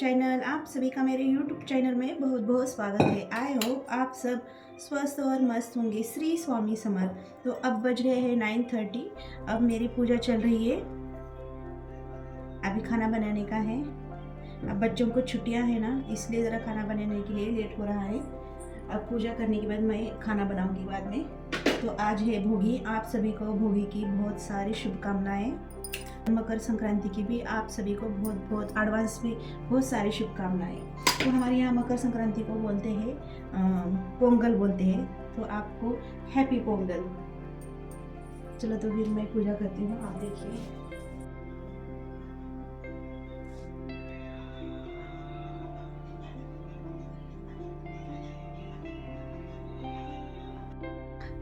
Channel. आप सभी का मेरे यूट्यूब चैनल में बहुत बहुत स्वागत है। आई होप आप सब स्वस्थ और मस्त होंगे। श्री स्वामी समर्थ। तो अब बज रहे हैं 9:30। अब मेरी पूजा चल रही है। अभी खाना बनाने का है। अब बच्चों को छुट्टियां हैं ना, इसलिए ज़रा खाना बनाने के लिए लेट हो रहा है। अब पूजा करने के बाद मैं खाना बनाऊंगी बाद में। तो आज है भोगी। आप सभी को भोगी की बहुत सारी शुभकामनाएं। मकर संक्रांति की भी आप सभी को बहुत बहुत एडवांस में बहुत सारी शुभकामनाएं। तो हमारे यहाँ मकर संक्रांति को बोलते हैं पोंगल बोलते हैं। तो आपको हैप्पी पोंगल। चलो तो फिर मैं पूजा करती हूँ, आप देखिए।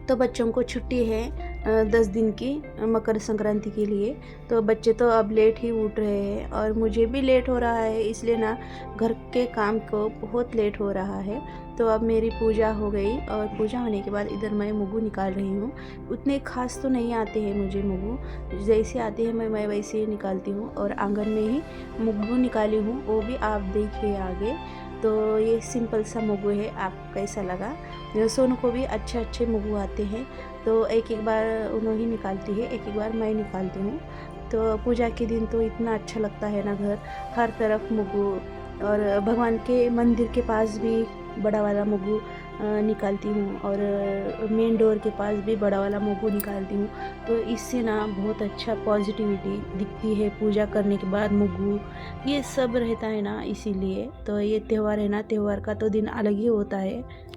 तो बच्चों को छुट्टी है 10 दिन की मकर संक्रांति के लिए। तो बच्चे तो अब लेट ही उठ रहे हैं और मुझे भी लेट हो रहा है, इसलिए ना घर के काम को बहुत लेट हो रहा है। तो अब मेरी पूजा हो गई और पूजा होने के बाद इधर मैं मुग्गू निकाल रही हूँ। उतने खास तो नहीं आते हैं मुझे मुग्गू, जैसे आते हैं मैं वैसे ही निकालती हूँ। और आंगन में ही मुग्गू निकाली हूँ, वो भी आप देखिए आगे। तो ये सिंपल सा मुग्गू है। आपको कैसा लगा? सोनू को भी अच्छे अच्छे मुग्गू आते हैं, तो एक एक बार उन्होंने निकालती है, एक एक बार मैं निकालती हूँ। तो पूजा के दिन तो इतना अच्छा लगता है ना, घर हर तरफ मुग्गू। और भगवान के मंदिर के पास भी बड़ा वाला मुग्गू निकालती हूँ, और मेन डोर के पास भी बड़ा वाला मुग्गू निकालती हूँ। तो इससे ना बहुत अच्छा पॉजिटिविटी दिखती है। पूजा करने के बाद मुग्गू ये सब रहता है ना, इसीलिए तो ये त्यौहार है ना, त्यौहार का तो दिन अलग ही होता है।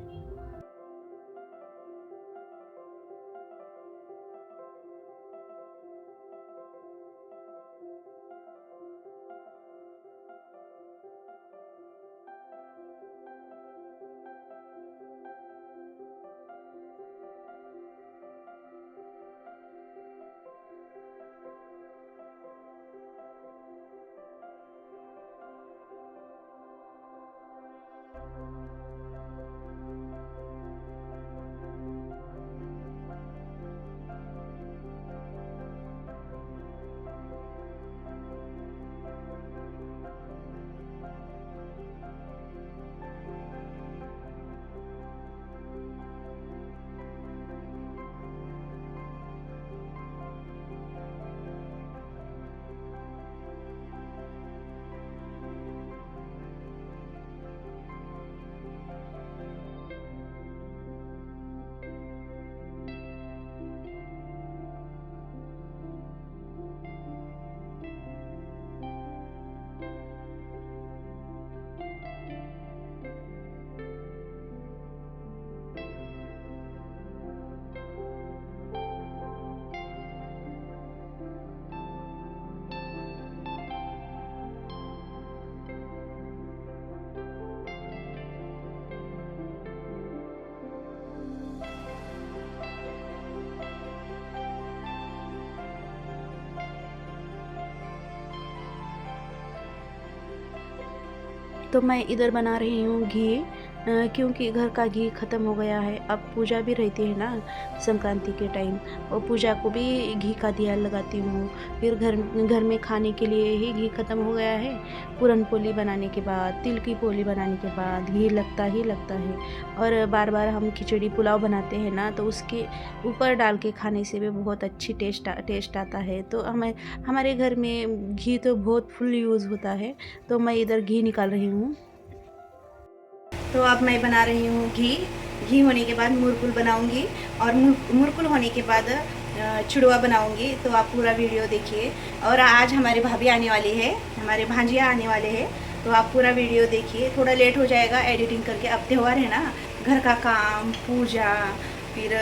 तो मैं इधर बना रही हूँ घी, क्योंकि घर का घी ख़त्म हो गया है। अब पूजा भी रहती है ना संक्रांति के टाइम, और पूजा को भी घी का दिया लगाती हूँ। फिर घर में खाने के लिए ही घी ख़त्म हो गया है। पूरन पोली बनाने के बाद, तिल की पोली बनाने के बाद घी लगता ही लगता है। और बार बार हम खिचड़ी पुलाव बनाते हैं ना, तो उसके ऊपर डाल के खाने से भी बहुत अच्छी टेस्ट आता है। तो हमारे घर में घी तो बहुत फुल यूज़ होता है। तो मैं इधर घी निकाल रही हूँ। तो अब मैं बना रही हूँ घी। घी होने के बाद मुरकुल बनाऊंगी, और मुरकुल होने के बाद छुड़वा बनाऊंगी। तो आप पूरा वीडियो देखिए। और आज हमारे भाभी आने वाली है, हमारे भांजिया आने वाले हैं। तो आप पूरा वीडियो देखिए। थोड़ा लेट हो जाएगा एडिटिंग करके, अब त्यौहार है ना, घर का काम, पूजा, फिर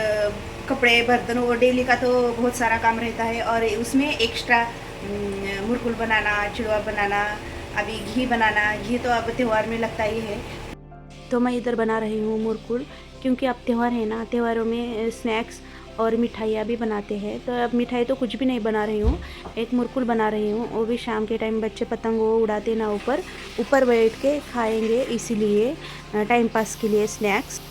कपड़े बर्तन, वो डेली का तो बहुत सारा काम रहता है। और उसमें एक्स्ट्रा मुरकुल बनाना, चिड़वा बनाना, अभी घी बनाना। घी तो अब त्यौहार में लगता ही है। तो मैं इधर बना रही हूँ मुरकुल, क्योंकि अब त्यौहार है ना, त्योहारों में स्नैक्स और मिठाइयाँ भी बनाते हैं। तो अब मिठाई तो कुछ भी नहीं बना रही हूँ, एक मुरकुल बना रही हूँ। वो भी शाम के टाइम बच्चे पतंग वो उड़ाते ना, ऊपर ऊपर बैठ के खाएंगे, इसीलिए टाइम पास के लिए स्नैक्स।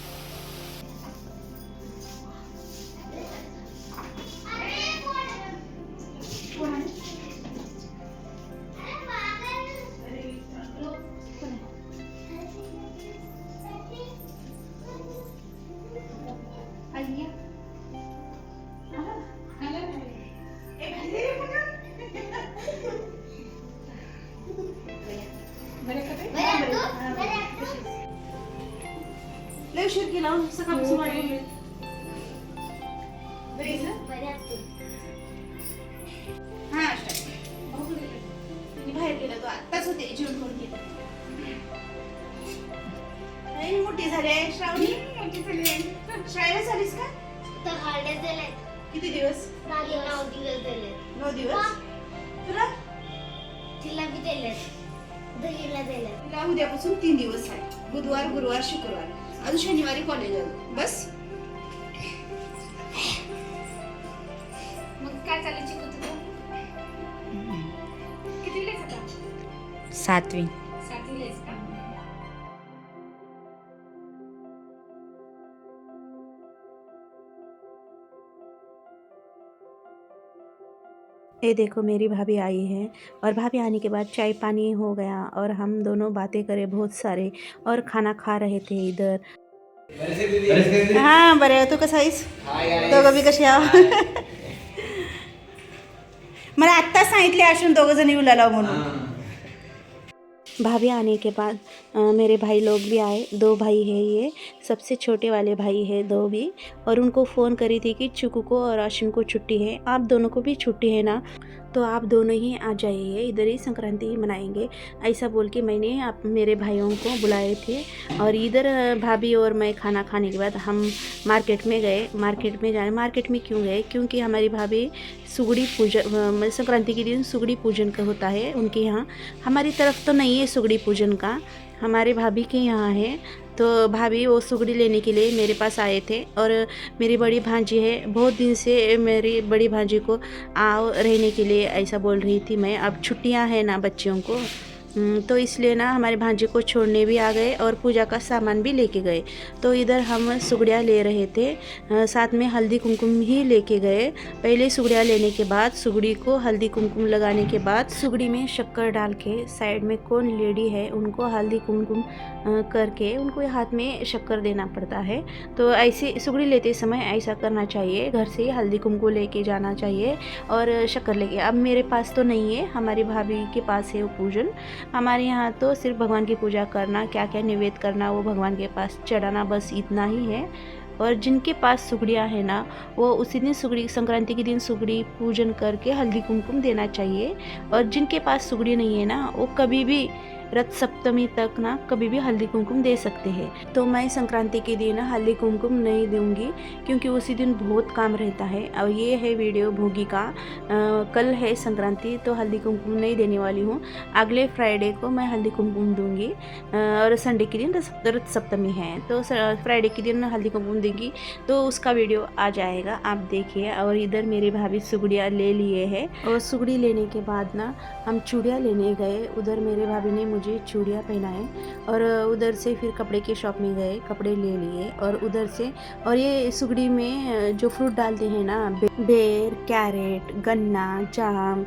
उशीर केला सकाळपासून वाढवले हा बाहेर गेला तो आत्ताच होते जेवण करून गेला. मोठी झाली श्रावणी, मोठी झाली. शाळेला चालीस का? तर हॉलिडेज दिले. किती दिवस? 9 दिवस दिले. 9 दिवस. तुला? तिला बी दिले. दहीला दिले. तिला उद्यापासून 3 दिवस आहे. बुधवार, गुरुवार, शुक्रवार. अजून शनिवारी कॉलेज आहे. बस. मग काय चालू चिकू तुझं? कितीला आहेस आता? 7वी. 7वीला आहेस का? ये देखो मेरी भाभी आई है और भाभी आने के बाद चाय पानी हो गया और हम दोनों बातें करे बहुत सारे और खाना खा रहे थे इधर. हाँ बरे तू कसा आहेस? दोघं बी कशी आहो? मला आत्ताच सांगितले असून दोघं जण येऊ लाव म्हणून. भाभी आने के बाद मेरे भाई लोग भी आए. 2 भाई है, ये सबसे छोटे वाले भाई है 2 भी. और उनको फ़ोन करी थी कि चिकू को और आशिन को छुट्टी है, आप दोनों को भी छुट्टी है ना, तो आप दोनों ही आ जाइए, इधर ही संक्रांति ही मनाएंगे. ऐसा बोल के मैंने आप मेरे भाइयों को बुलाए थे. और इधर भाभी और मैं खाना खाने के बाद हम मार्केट में गए. मार्केट में क्यों गए? क्योंकि हमारी भाभी सुगड़ी पूजन, संक्रांति के दिन सुगड़ी पूजन का होता है उनके यहाँ. हमारी तरफ तो नहीं है सुगड़ी पूजन का, हमारे भाभी के यहाँ है. तो भाभी वो सुगड़ी लेने के लिए मेरे पास आए थे. और मेरी बड़ी भांजी है, बहुत दिन से मेरी बड़ी भांजी को आओ रहने के लिए ऐसा बोल रही थी मैं. अब छुट्टियां हैं ना बच्चियों को, तो इसलिए ना हमारे भांजी को छोड़ने भी आ गए और पूजा का सामान भी लेके गए. तो इधर हम सुगड़ियाँ ले रहे थे, साथ में हल्दी कुमकुम ही लेके गए. पहले सुगड़ियाँ लेने के बाद सुगड़ी को हल्दी कुमकुम लगाने के बाद सुगड़ी में शक्कर डाल के साइड में कौन लेडी है उनको हल्दी कुमकुम करके उनको हाथ में शक्कर देना पड़ता है. तो ऐसे सुगड़ी लेते समय ऐसा करना चाहिए, घर से हल्दी कुमकुम लेके जाना चाहिए और शक्कर लेके. अब मेरे पास तो नहीं है, हमारी भाभी के पास है वो पूजन. हमारे यहाँ तो सिर्फ भगवान की पूजा करना, क्या क्या निवेद्य करना वो भगवान के पास चढ़ाना, बस इतना ही है. और जिनके पास सुगड़ियाँ है ना, वो उसी दिन सुगड़ी, संक्रांति के दिन सुगड़ी पूजन करके हल्दी कुमकुम देना चाहिए. और जिनके पास सुगड़ी नहीं है ना, वो कभी भी रथ सप्तमी तक ना कभी भी हल्दी कुमकुम दे सकते हैं. तो मैं संक्रांति के दिन हल्दी कुमकुम नहीं दूंगी क्योंकि उसी दिन बहुत काम रहता है. और ये है वीडियो भोगी का. कल है संक्रांति तो हल्दी कुमकुम नहीं देने वाली हूँ. अगले फ्राइडे को मैं हल्दी कुमकुम दूंगी. और संडे के दिन रथ सप्तमी है, तो फ्राइडे के दिन हल्दी कुमकुम देंगी, तो उसका वीडियो आ जाएगा, आप देखिए. और इधर मेरी भाभी सुगड़ियाँ ले लिए है. और सुगड़ी लेने के बाद ना हम चूड़ियाँ लेने गए. उधर मेरे भाभी ने मुझे चूड़ियाँ पहनाए और उधर से फिर कपड़े के शॉप में गए, कपड़े ले लिए. और उधर से, और ये सुगड़ी में जो फ्रूट डालते हैं ना, बेर, कैरेट, गन्ना, जाम,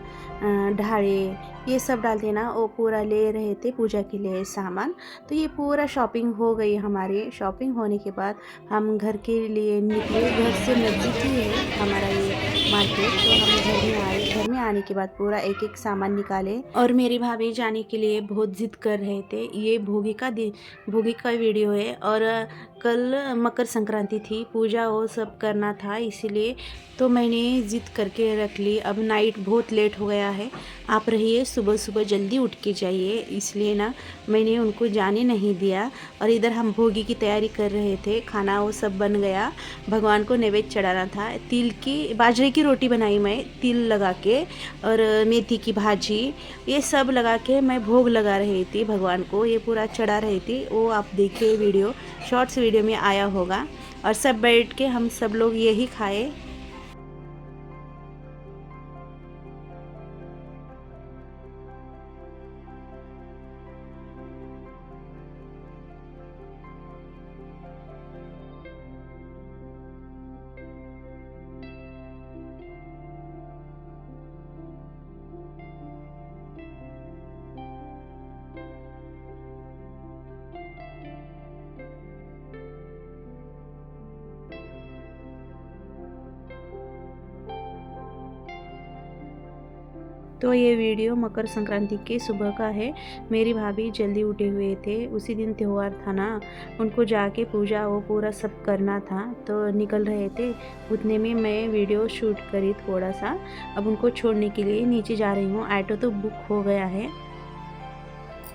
ढाड़े, ये सब डालते हैं ना, वो पूरा ले रहे थे पूजा के लिए सामान. तो ये पूरा शॉपिंग हो गई हमारी. शॉपिंग होने के बाद हम घर के लिए निकले. घर से नज़दीक ही है हमारा ये मार्केट. तो हम घर में आए. घर में आने के बाद पूरा एक एक सामान निकाले. और मेरी भाभी जाने के लिए बहुत ज़िद कर रहे थे. ये भोगी का वीडियो है. और कल मकर संक्रांति थी, पूजा वो सब करना था, इसीलिए तो मैंने ज़िद करके रख ली. अब नाइट बहुत लेट हो गया है, आप रहिए, सुबह सुबह जल्दी उठ के जाइए, इसलिए ना मैंने उनको जाने नहीं दिया. और इधर हम भोगी की तैयारी कर रहे थे. खाना वो सब बन गया, भगवान को नैवेद्य चढ़ाना था. बाजरे की रोटी बनाई मैं, तिल लगा के, और मेथी की भाजी, ये सब लगा के मैं भोग लगा रही थी भगवान को. ये पूरा चढ़ा रही थी, वो आप देखिए वीडियो, शॉर्ट्स वीडियो में आया होगा. और सब बैठ के हम सब लोग यही खाए. तो ये वीडियो मकर संक्रांति के सुबह का है। मेरी भाभी जल्दी उठे हुए थे, उसी दिन त्यौहार था ना, उनको जाके पूजा वो पूरा सब करना था, तो निकल रहे थे। उतने में मैं वीडियो शूट करी थोड़ा सा। अब उनको छोड़ने के लिए नीचे जा रही हूँ। ऑटो तो बुक हो गया है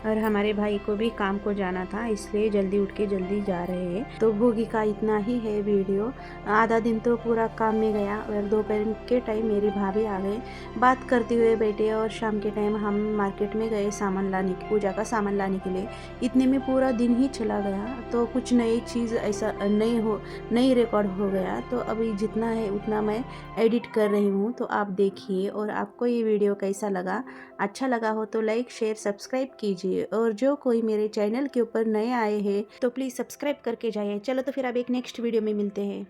और हमारे भाई को भी काम को जाना था, इसलिए जल्दी उठ के जल्दी जा रहे हैं। तो भोगी का इतना ही है वीडियो। आधा दिन तो पूरा काम में गया और दोपहर के टाइम मेरी भाभी आ गए, बात करते हुए बैठे और शाम के टाइम हम मार्केट में गए सामान लाने की, पूजा का सामान लाने के लिए। इतने में पूरा दिन ही चला गया, तो कुछ नई चीज़ ऐसा नई रिकॉर्ड हो गया। तो अभी जितना है उतना मैं एडिट कर रही हूँ, तो आप देखिए। और आपको ये वीडियो कैसा लगा, अच्छा लगा हो तो लाइक शेयर सब्सक्राइब कीजिए, और जो कोई मेरे चैनल के ऊपर नए आए हैं तो प्लीज़ सब्सक्राइब करके जाइए। चलो तो फिर अब एक नेक्स्ट वीडियो में मिलते हैं।